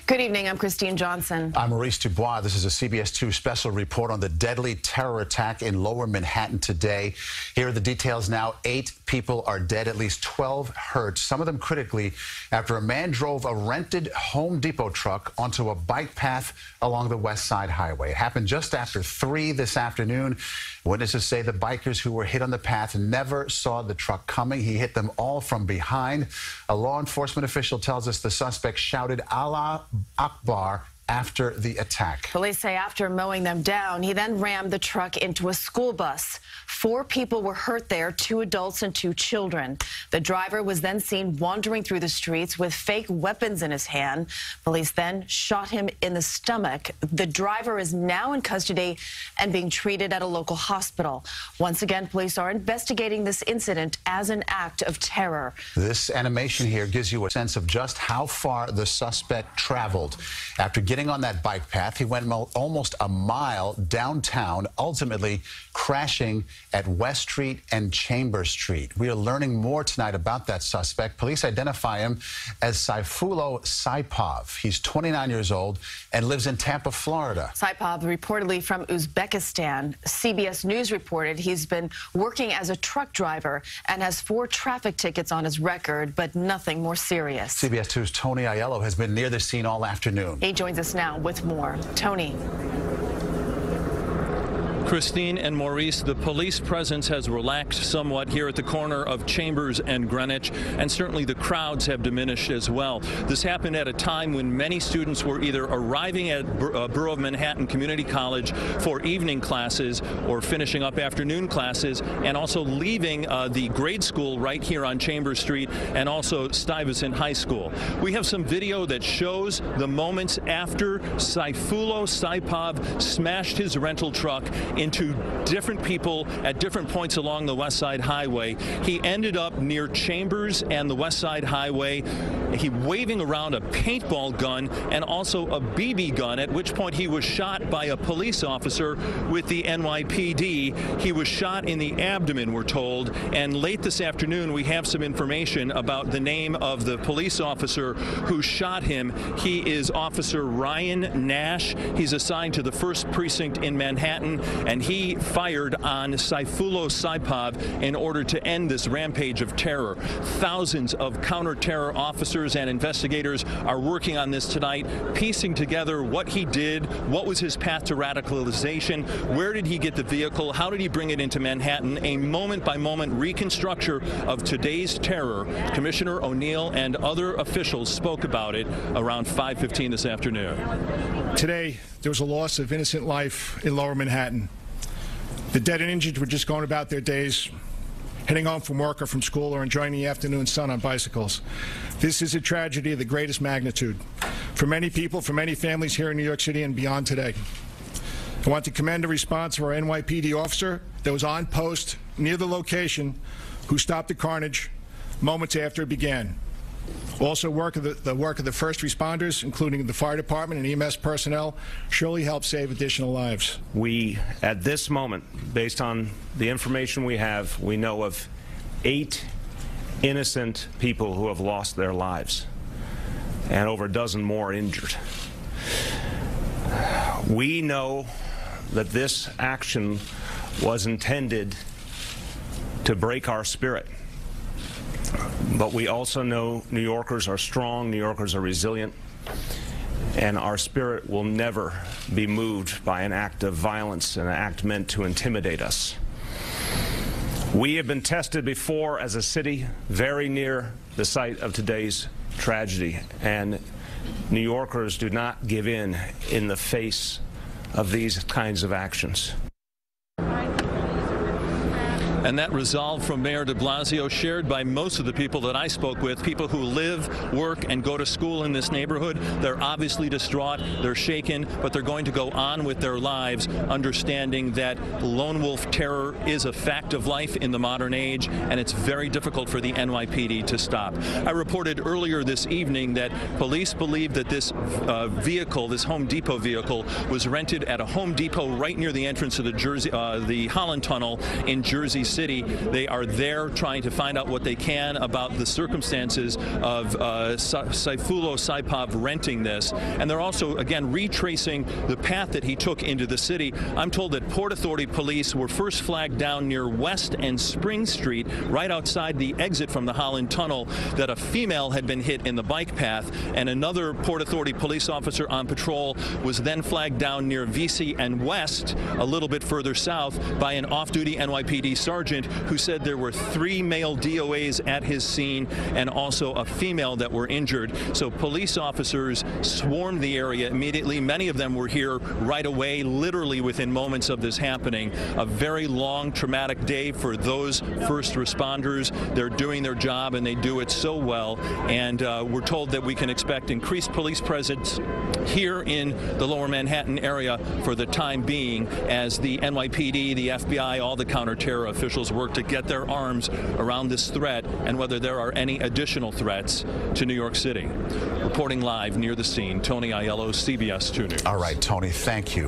Good evening. I'm Christine Johnson. I'm Maurice Dubois. This is a CBS 2 special report on the deadly terror attack in Lower Manhattan today. Here are the details now. 8 people are dead, at least 12 hurt, some of them critically, after a man drove a rented Home Depot truck onto a bike path along the West Side Highway. It happened just after 3 this afternoon. Witnesses say the bikers who were hit on the path never saw the truck coming. He hit them all from behind. A law enforcement official tells us the suspect shouted Allah Akbar after the attack. Police say after mowing them down, he then rammed the truck into a school bus. 4 people were hurt there, 2 adults and 2 children. The driver was then seen wandering through the streets with fake weapons in his hand. Police then shot him in the stomach. The driver is now in custody and being treated at a local hospital. Once again, police are investigating this incident as an act of terror. This animation here gives you a sense of just how far the suspect traveled. After getting on that bike path, he went almost a mile downtown, ultimately crashing at West Street and Chambers Street. We are learning more tonight about that suspect. Police identify him as Sayfullo Saipov. He's 29 years old and lives in Tampa, Florida. Saipov, reportedly from Uzbekistan. CBS News reported he's been working as a truck driver and has 4 traffic tickets on his record, but nothing more serious. CBS 2's Tony Aiello has been near the scene all afternoon. He joins us now with more. Tony. Christine and Maurice, the police presence has relaxed somewhat here at the corner of Chambers and Greenwich, and certainly the crowds have diminished as well. This happened at a time when many students were either arriving at Borough of Manhattan Community College for evening classes or finishing up afternoon classes, and also leaving the grade school right here on Chambers Street and also Stuyvesant High School. We have some video that shows the moments after Sayfullo Saipov smashed his rental truck into different people at different points along the West Side Highway. He ended up near Chambers and the West Side Highway. He waving around a paintball gun and also a BB gun, at which point he was shot by a police officer with the NYPD. He was shot in the abdomen, we're told, and late this afternoon we have some information about the name of the police officer who shot him. He is Officer Ryan Nash. He's assigned to the 1st Precinct in Manhattan, and he fired on Sayfullo Saipov in order to end this rampage of terror. Thousands of counter-terror officers and investigators are working on this tonight, piecing together what he did, what was his path to radicalization, where did he get the vehicle, how did he bring it into Manhattan, a moment-by-moment reconstruction of today's terror. Commissioner O'Neill and other officials spoke about it around 5:15 this afternoon. Today, there was a loss of innocent life in Lower Manhattan. The dead and injured were just going about their days, heading home from work or from school or enjoying the afternoon sun on bicycles. This is a tragedy of the greatest magnitude for many people, for many families here in New York City and beyond today. I want to commend the response of our NYPD officer that was on post near the location who stopped the carnage moments after it began. Also, the work of the first responders, including the fire department and EMS personnel, surely helped save additional lives. We, at this moment, based on the information we have, we know of 8 innocent people who have lost their lives and over a dozen more injured. We know that this action was intended to break our spirit. But we also know New Yorkers are strong, New Yorkers are resilient, and our spirit will never be moved by an act of violence, an act meant to intimidate us. We have been tested before as a city very near the site of today's tragedy, and New Yorkers do not give in the face of these kinds of actions. And that resolve from Mayor de Blasio, shared by most of the people that I spoke with, people who live, work, and go to school in this neighborhood. They're obviously distraught, they're shaken, but they're going to go on with their lives, understanding that lone wolf terror is a fact of life in the modern age, and it's very difficult for the NYPD to stop. I reported earlier this evening that police believe that this vehicle, this Home Depot vehicle, was rented at a Home Depot right near the entrance of the Holland Tunnel in Jersey City. city. They are there trying to find out what they can about the circumstances of Sayfullo Saipov renting this. And they're also, again, retracing the path that he took into the city. I'm told that Port Authority police were first flagged down near West and Spring Street, right outside the exit from the Holland Tunnel, that a female had been hit in the bike path, and another Port Authority police officer on patrol was then flagged down near Vesey and West, a little bit further south, by an off-duty NYPD sergeant who said there were 3 male DOAs at his scene and also a female that were injured. So police officers swarmed the area immediately. Many of them were here right away, literally within moments of this happening. A very long, traumatic day for those first responders. They're doing their job, and they do it so well. And we're told that we can expect increased police presence here in the Lower Manhattan area for the time being, as the NYPD, the FBI, all the counter-terror officials work to get their arms around this threat and whether there are any additional threats to New York City. Reporting live near the scene, Tony Aiello, CBS 2 News. All right, Tony, thank you.